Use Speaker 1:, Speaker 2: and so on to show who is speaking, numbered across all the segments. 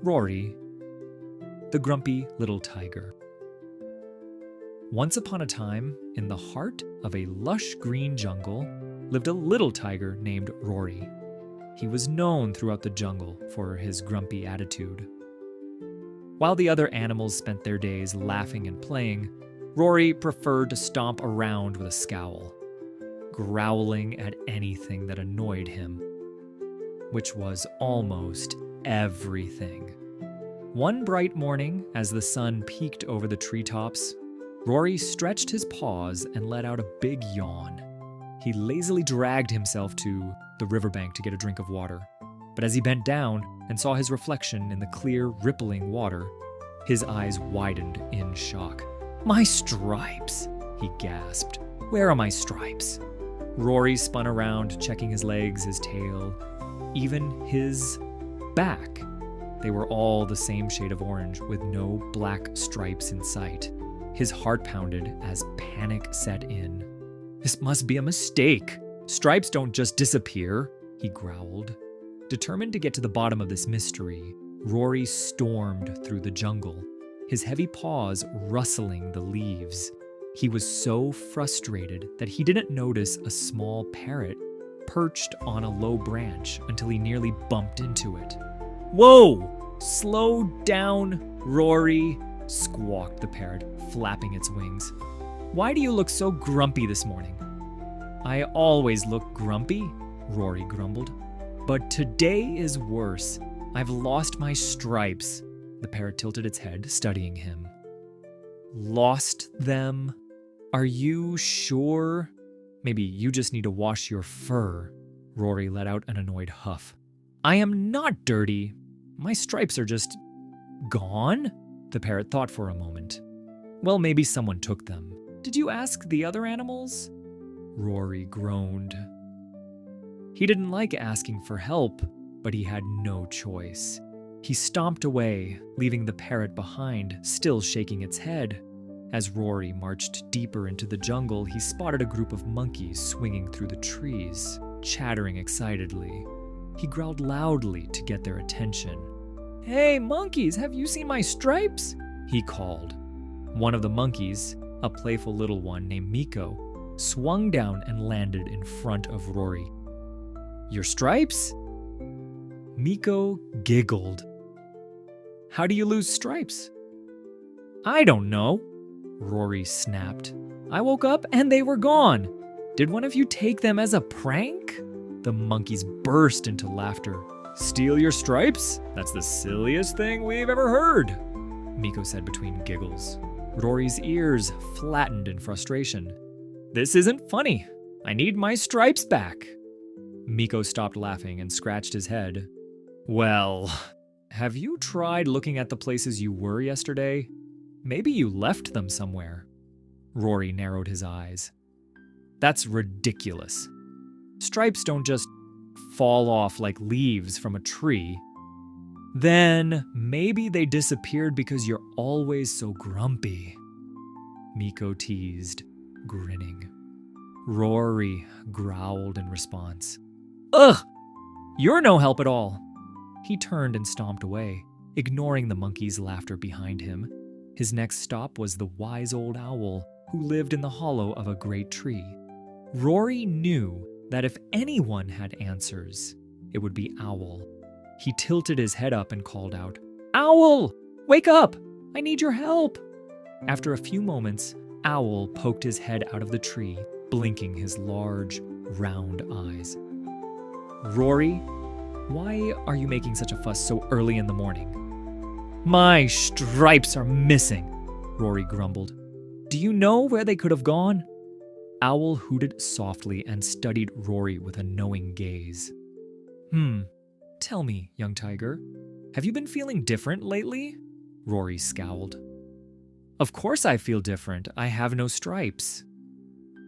Speaker 1: Roary, the grumpy little tiger. Once upon a time, in the heart of a lush green jungle, lived a little tiger named Roary. He was known throughout the jungle for his grumpy attitude. While the other animals spent their days laughing and playing, Roary preferred to stomp around with a scowl, growling at anything that annoyed him, which was almost everything. One bright morning, as the sun peeked over the treetops, Roary stretched his paws and let out a big yawn. He lazily dragged himself to the riverbank to get a drink of water. But as he bent down and saw his reflection in the clear, rippling water, his eyes widened in shock. "My stripes!" he gasped. "Where are my stripes?" Roary spun around, checking his legs, his tail, even his back. They were all the same shade of orange, with no black stripes in sight. His heart pounded as panic set in. "This must be a mistake. Stripes don't just disappear," he growled. Determined to get to the bottom of this mystery, Roary stormed through the jungle, his heavy paws rustling the leaves. He was so frustrated that he didn't notice a small parrot perched on a low branch until he nearly bumped into it. "Whoa! Slow down, Roary," squawked the parrot, flapping its wings. "Why do you look so grumpy this morning?" "I always look grumpy," Roary grumbled. "But today is worse. I've lost my stripes." The parrot tilted its head, studying him. "Lost them? Are you sure? Maybe you just need to wash your fur." Roary let out an annoyed huff. "I am not dirty. My stripes are just gone?" The parrot thought for a moment. "Well, maybe someone took them. Did you ask the other animals?" Roary groaned. He didn't like asking for help, but he had no choice. He stomped away, leaving the parrot behind, still shaking its head. As Roary marched deeper into the jungle, he spotted a group of monkeys swinging through the trees, chattering excitedly. He growled loudly to get their attention. "Hey, monkeys, have you seen my stripes?" he called. One of the monkeys, a playful little one named Miko, swung down and landed in front of Roary. "Your stripes?" Miko giggled. "How do you lose stripes?" "I don't know," Roary snapped. "I woke up and they were gone. Did one of you take them as a prank?" The monkeys burst into laughter. "Steal your stripes? That's the silliest thing we've ever heard," Miko said between giggles. Roary's ears flattened in frustration. "This isn't funny. I need my stripes back." Miko stopped laughing and scratched his head. "Well, have you tried looking at the places you were yesterday? Maybe you left them somewhere." Roary narrowed his eyes. "That's ridiculous. Stripes don't just fall off like leaves from a tree. Then maybe they disappeared because you're always so grumpy," Miko teased, grinning. Roary growled in response. "Ugh! You're no help at all." He turned and stomped away, ignoring the monkey's laughter behind him. His next stop was the wise old owl who lived in the hollow of a great tree. Roary knew that if anyone had answers, it would be Owl. He tilted his head up and called out, "Owl! Wake up! I need your help!" After a few moments, Owl poked his head out of the tree, blinking his large, round eyes. "Roary, why are you making such a fuss so early in the morning?" "My stripes are missing," Roary grumbled. "Do you know where they could have gone?" Owl hooted softly and studied Roary with a knowing gaze. Tell me, young tiger, have you been feeling different lately?" Roary scowled. "Of course I feel different. I have no stripes."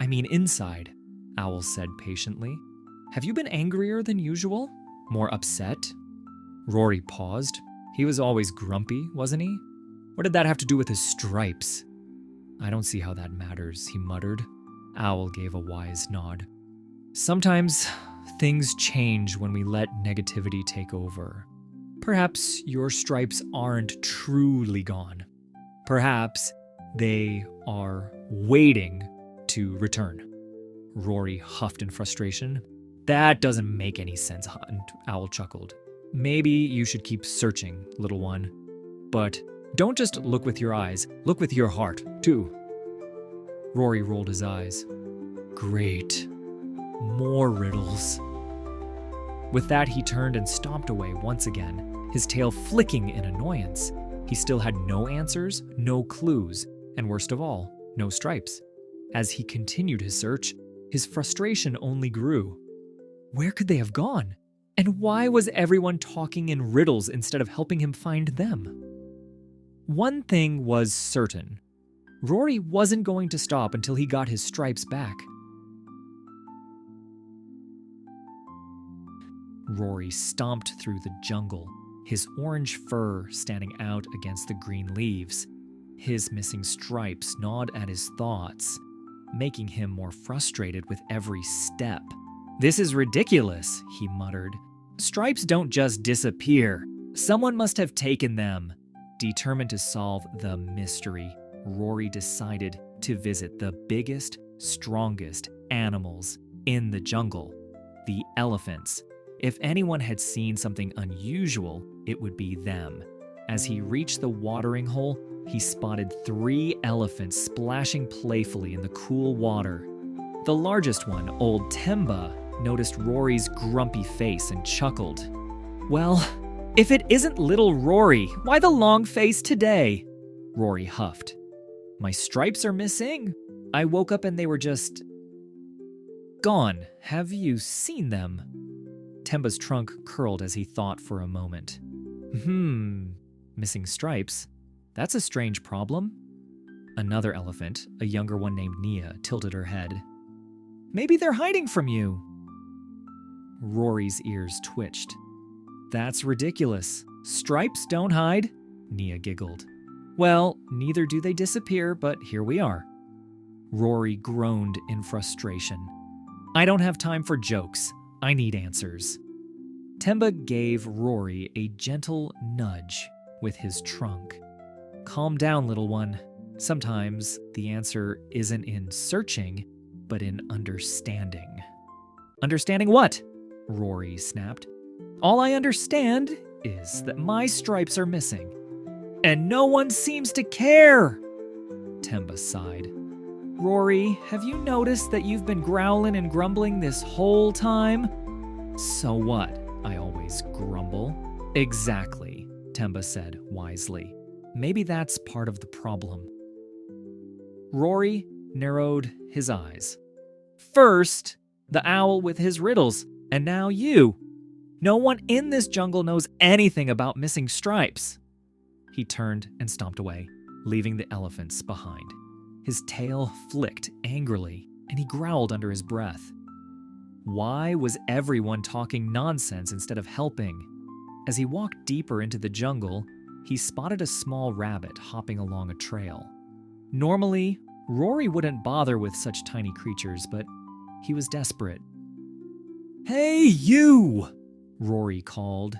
Speaker 1: "I mean inside," Owl said patiently. "Have you been angrier than usual? More upset?" Roary paused. He was always grumpy, wasn't he? What did that have to do with his stripes? "I don't see how that matters," he muttered. Owl gave a wise nod. "Sometimes things change when we let negativity take over. Perhaps your stripes aren't truly gone. Perhaps they are waiting to return. Roary huffed in frustration. That doesn't make any sense, and Owl chuckled. Maybe you should keep searching, little one. But don't just look with your eyes, look with your heart, too. Roary rolled his eyes. Great. More riddles. With that, he turned and stomped away once again, his tail flicking in annoyance. He still had no answers, no clues, and worst of all, no stripes. As he continued his search, his frustration only grew. Where could they have gone? And why was everyone talking in riddles instead of helping him find them? One thing was certain. Roary wasn't going to stop until he got his stripes back. Roary stomped through the jungle, his orange fur standing out against the green leaves. His missing stripes gnawed at his thoughts, making him more frustrated with every step. "This is ridiculous," he muttered. "Stripes don't just disappear. Someone must have taken them." Determined to solve the mystery, Roary decided to visit the biggest, strongest animals in the jungle, the elephants. If anyone had seen something unusual, it would be them. As he reached the watering hole, he spotted 3 elephants splashing playfully in the cool water. The largest one, old Temba, noticed Roary's grumpy face and chuckled. "Well, if it isn't little Roary, why the long face today?" Roary huffed. "My stripes are missing. I woke up and they were just gone. Have you seen them?" Temba's trunk curled as he thought for a moment. Missing stripes? That's a strange problem." Another elephant, a younger one named Nia, tilted her head. "Maybe they're hiding from you." Roary's ears twitched. "That's ridiculous. Stripes don't hide," Nia giggled. "Well, neither do they disappear, but here we are." Roary groaned in frustration. "I don't have time for jokes. I need answers." Temba gave Roary a gentle nudge with his trunk. "Calm down, little one. Sometimes the answer isn't in searching, but in understanding." "Understanding what?" Roary snapped. "All I understand is that my stripes are missing. And no one seems to care." Temba sighed. "Roary, have you noticed that you've been growling and grumbling this whole time?" "So what? I always grumble." "Exactly," Temba said wisely. "Maybe that's part of the problem." Roary narrowed his eyes. "First, the owl with his riddles, and now you. No one in this jungle knows anything about missing stripes." He turned and stomped away, leaving the elephants behind. His tail flicked angrily, and he growled under his breath. Why was everyone talking nonsense instead of helping? As he walked deeper into the jungle, he spotted a small rabbit hopping along a trail. Normally, Roary wouldn't bother with such tiny creatures, but he was desperate. "Hey, you!" Roary called.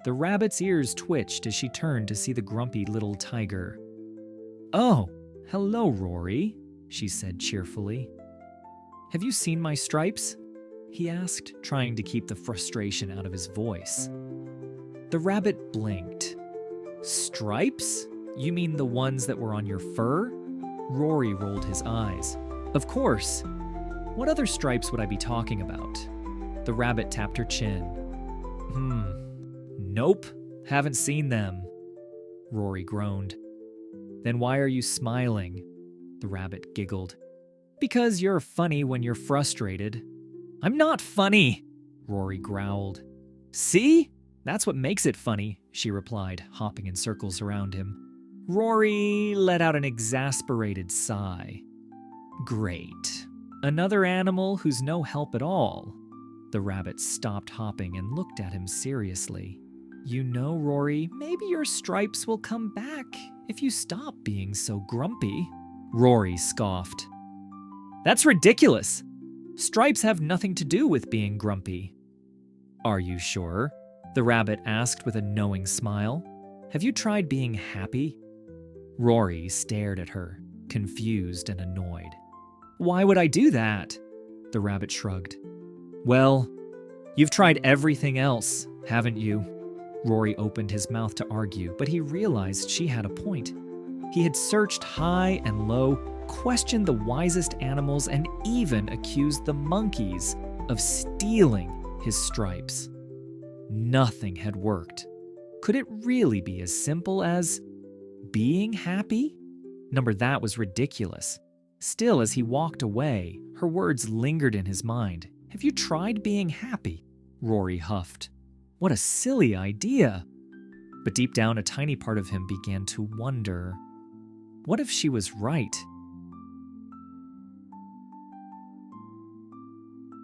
Speaker 1: The rabbit's ears twitched as she turned to see the grumpy little tiger. "Oh, hello, Roary," she said cheerfully. "Have you seen my stripes?" he asked, trying to keep the frustration out of his voice. The rabbit blinked. "Stripes? You mean the ones that were on your fur?" Roary rolled his eyes. "Of course. What other stripes would I be talking about?" The rabbit tapped her chin. Nope, haven't seen them." Roary groaned. "Then why are you smiling?" The rabbit giggled. "Because you're funny when you're frustrated." "I'm not funny," Roary growled. "See? That's what makes it funny," she replied, hopping in circles around him. Roary let out an exasperated sigh. "Great. Another animal who's no help at all." The rabbit stopped hopping and looked at him seriously. "You know, Roary, maybe your stripes will come back if you stop being so grumpy." Roary scoffed. "That's ridiculous. Stripes have nothing to do with being grumpy." "Are you sure?" The rabbit asked with a knowing smile. Have you tried being happy? Roary stared at her, confused and annoyed. Why would I do that? The rabbit shrugged. Well, you've tried everything else, haven't you? Roary opened his mouth to argue, but he realized she had a point. He had searched high and low, questioned the wisest animals, and even accused the monkeys of stealing his stripes. Nothing had worked. Could it really be as simple as being happy? Number, that was ridiculous. Still, as he walked away, her words lingered in his mind. Have you tried being happy? Roary huffed. What a silly idea. But deep down, a tiny part of him began to wonder, what if she was right?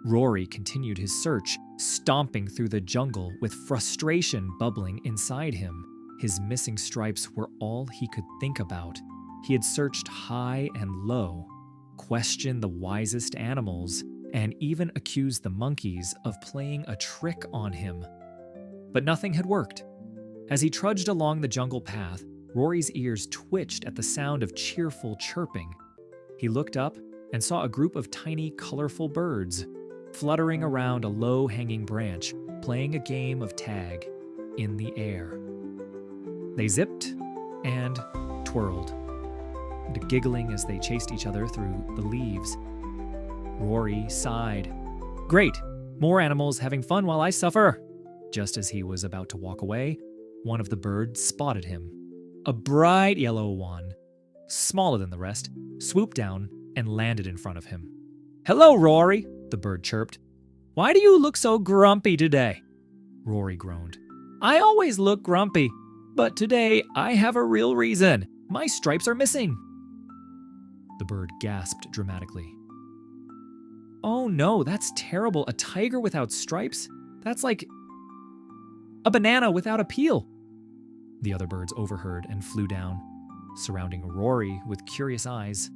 Speaker 1: Roary continued his search, stomping through the jungle with frustration bubbling inside him. His missing stripes were all he could think about. He had searched high and low, questioned the wisest animals, and even accused the monkeys of playing a trick on him. But nothing had worked. As he trudged along the jungle path, Roary's ears twitched at the sound of cheerful chirping. He looked up and saw a group of tiny, colorful birds fluttering around a low-hanging branch, playing a game of tag in the air. They zipped and twirled, giggling as they chased each other through the leaves. Roary sighed. Great, more animals having fun while I suffer. Just as he was about to walk away, one of the birds spotted him. A bright yellow one, smaller than the rest, swooped down and landed in front of him. Hello, Roary, the bird chirped. Why do you look so grumpy today? Roary groaned. I always look grumpy, but today I have a real reason. My stripes are missing. The bird gasped dramatically. Oh no, that's terrible. A tiger without stripes? That's like a banana without a peel. The other birds overheard and flew down, surrounding Roary with curious eyes.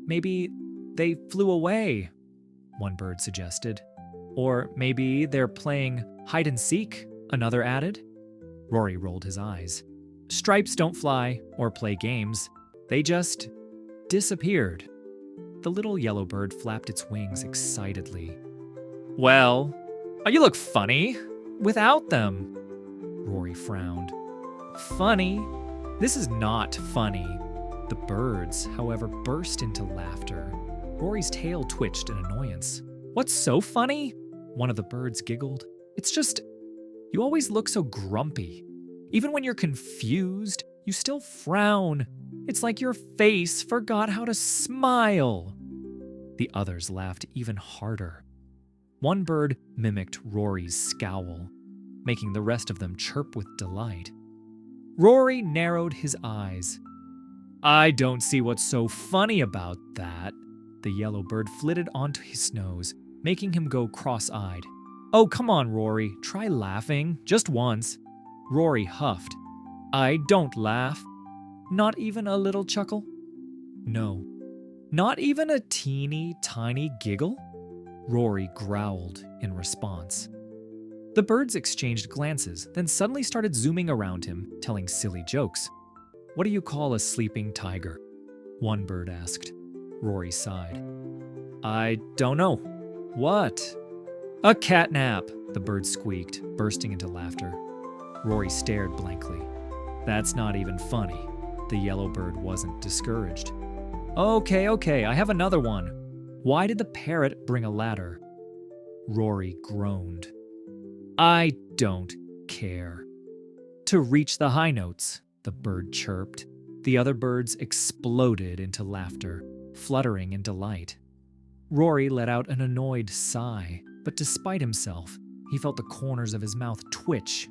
Speaker 1: Maybe they flew away, one bird suggested. Or maybe they're playing hide and seek, another added. Roary rolled his eyes. Stripes don't fly or play games. They just disappeared. The little yellow bird flapped its wings excitedly. Well, you look funny without them. Roary frowned. Funny? This is not funny. The birds, however, burst into laughter. Roary's tail twitched in annoyance. What's so funny? One of the birds giggled. It's just, you always look so grumpy. Even when you're confused, you still frown. It's like your face forgot how to smile. The others laughed even harder. One bird mimicked Roary's scowl, making the rest of them chirp with delight. Roary narrowed his eyes. I don't see what's so funny about that. The yellow bird flitted onto his nose, making him go cross-eyed. Oh, come on, Roary, try laughing, just once. Roary huffed. I don't laugh. Not even a little chuckle? No. Not even a teeny tiny giggle? Roary growled in response. The birds exchanged glances, then suddenly started zooming around him, telling silly jokes. What do you call a sleeping tiger? One bird asked. Roary sighed. I don't know. What? A catnap, the bird squeaked, bursting into laughter. Roary stared blankly. That's not even funny. The yellow bird wasn't discouraged. Okay, I have another one. Why did the parrot bring a ladder? Roary groaned. I don't care. To reach the high notes, the bird chirped. The other birds exploded into laughter, fluttering in delight. Roary let out an annoyed sigh, but despite himself, he felt the corners of his mouth twitch.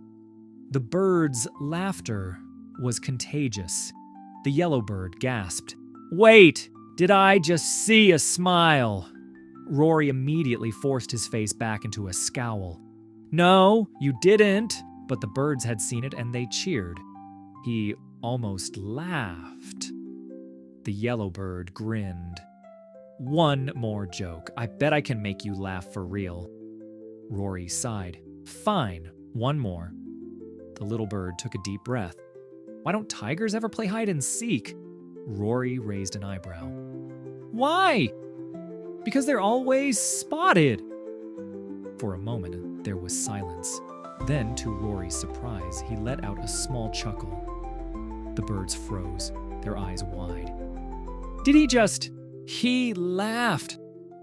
Speaker 1: The birds' laughter was contagious. The yellow bird gasped. Wait! Did I just see a smile? Roary immediately forced his face back into a scowl. No, you didn't, but the birds had seen it and they cheered. He almost laughed. The yellow bird grinned. One more joke. I bet I can make you laugh for real. Roary sighed. Fine. One more. The little bird took a deep breath. Why don't tigers ever play hide and seek? Roary raised an eyebrow. Why? Because they're always spotted. For a moment, there was silence. Then, to Roary's surprise, he let out a small chuckle. The birds froze, their eyes wide. Did he just... He laughed!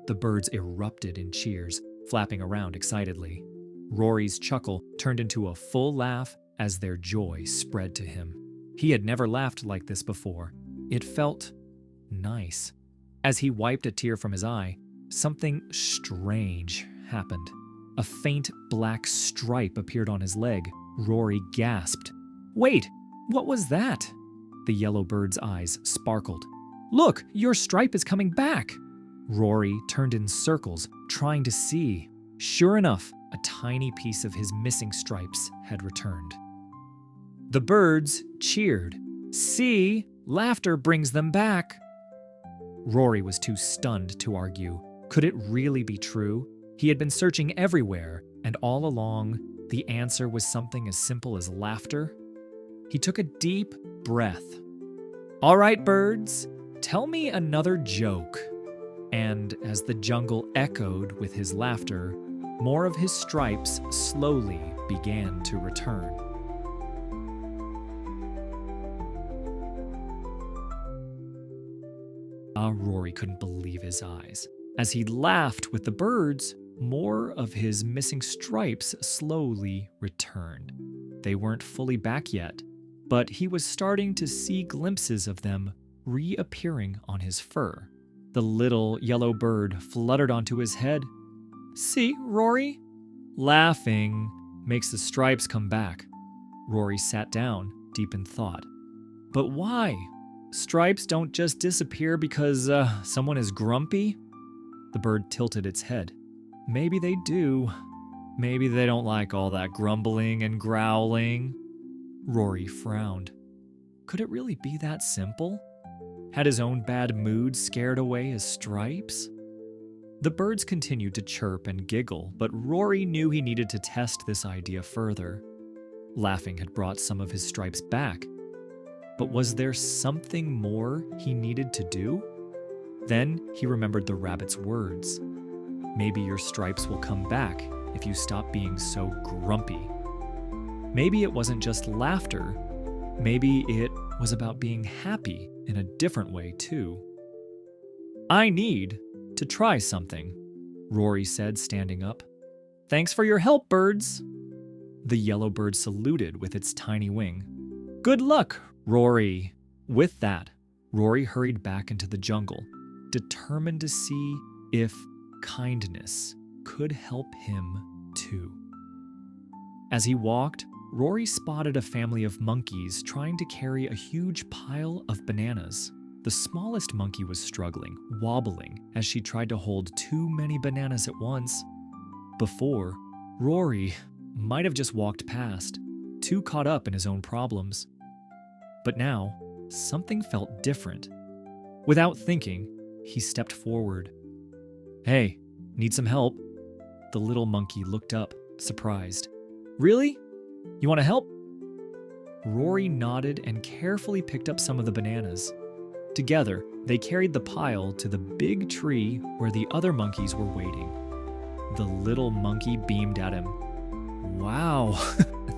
Speaker 1: The birds erupted in cheers, flapping around excitedly. Roary's chuckle turned into a full laugh as their joy spread to him. He had never laughed like this before. It felt nice. As he wiped a tear from his eye, something strange happened. A faint black stripe appeared on his leg. Roary gasped. Wait, what was that? The yellow bird's eyes sparkled. Look, your stripe is coming back. Roary turned in circles, trying to see. Sure enough, a tiny piece of his missing stripes had returned. The birds cheered. See, laughter brings them back. Roary was too stunned to argue. Could it really be true? He had been searching everywhere, and all along, the answer was something as simple as laughter. He took a deep breath. All right, birds, tell me another joke. And as the jungle echoed with his laughter, more of his stripes slowly began to return. Roary couldn't believe his eyes. As he laughed with the birds, more of his missing stripes slowly returned. They weren't fully back yet, but he was starting to see glimpses of them reappearing on his fur. The little yellow bird fluttered onto his head. See, Roary? Laughing makes the stripes come back. Roary sat down, deep in thought. But why? Stripes don't just disappear because someone is grumpy? The bird tilted its head. Maybe they do. Maybe they don't like all that grumbling and growling. Roary frowned. Could it really be that simple? Had his own bad mood scared away his stripes? The birds continued to chirp and giggle, but Roary knew he needed to test this idea further. Laughing had brought some of his stripes back. But was there something more he needed to do? Then he remembered the rabbit's words. Maybe your stripes will come back if you stop being so grumpy. Maybe it wasn't just laughter. Maybe it was about being happy in a different way, too. I need to try something, Roary said, standing up. Thanks for your help, birds. The yellow bird saluted with its tiny wing. Good luck, Roary. With that, Roary hurried back into the jungle, determined to see if kindness could help him too. As he walked, Roary spotted a family of monkeys trying to carry a huge pile of bananas. The smallest monkey was struggling, wobbling as she tried to hold too many bananas at once. Before, Roary might have just walked past, too caught up in his own problems. But now, something felt different. Without thinking, he stepped forward. Hey, need some help? The little monkey looked up, surprised. Really? You want to help? Roary nodded and carefully picked up some of the bananas. Together, they carried the pile to the big tree where the other monkeys were waiting. The little monkey beamed at him. Wow,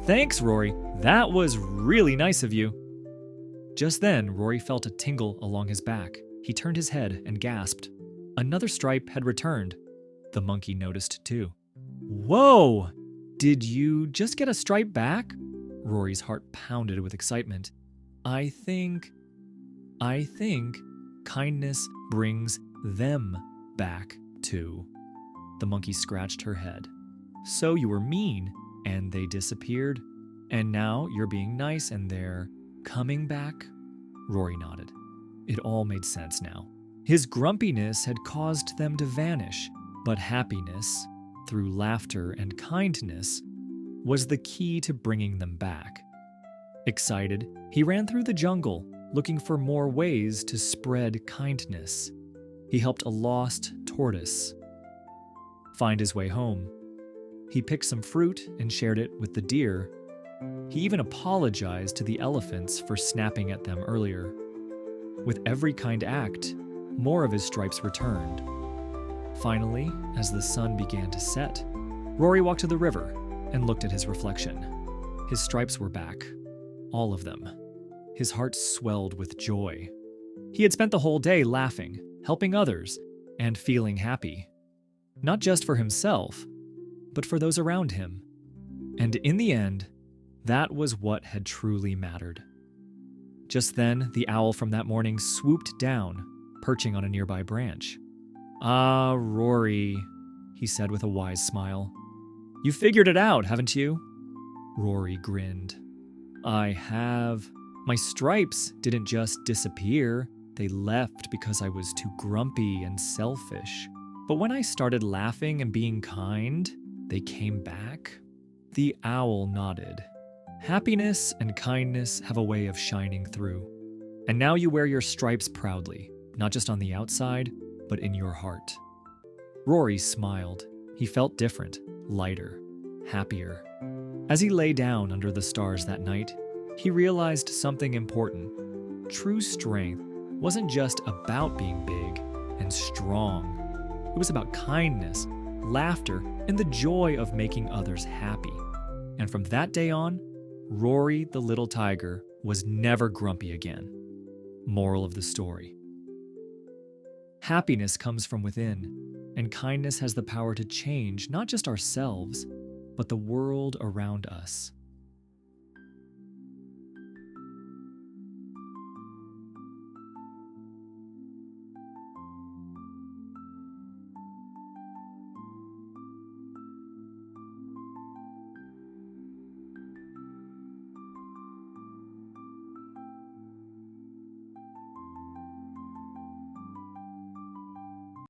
Speaker 1: thanks, Roary. That was really nice of you. Just then, Roary felt a tingle along his back. He turned his head and gasped. Another stripe had returned. The monkey noticed too. Whoa! Did you just get a stripe back? Roary's heart pounded with excitement. I think kindness brings them back too. The monkey scratched her head. So you were mean, and they disappeared, and now you're being nice and they're coming back? Roary nodded. It all made sense now. His grumpiness had caused them to vanish, but happiness, through laughter and kindness, was the key to bringing them back. Excited, he ran through the jungle, looking for more ways to spread kindness. He helped a lost tortoise find his way home. He picked some fruit and shared it with the deer. He even apologized to the elephants for snapping at them earlier. With every kind act, more of his stripes returned. Finally, as the sun began to set, Roary walked to the river and looked at his reflection. His stripes were back, all of them. His heart swelled with joy. He had spent the whole day laughing, helping others, and feeling happy. Not just for himself, but for those around him. And in the end, that was what had truly mattered. Just then, the owl from that morning swooped down, perching on a nearby branch. "Ah, Roary," he said with a wise smile. "You figured it out, haven't you?" Roary grinned. "I have. My stripes didn't just disappear. They left because I was too grumpy and selfish. But when I started laughing and being kind, they came back." The owl nodded. Happiness and kindness have a way of shining through. And now you wear your stripes proudly, not just on the outside, but in your heart. Roary smiled. He felt different, lighter, happier. As he lay down under the stars that night, he realized something important. True strength wasn't just about being big and strong. It was about kindness, laughter, and the joy of making others happy. And from that day on, Roary the little tiger was never grumpy again. Moral of the story: happiness comes from within, and kindness has the power to change not just ourselves, but the world around us.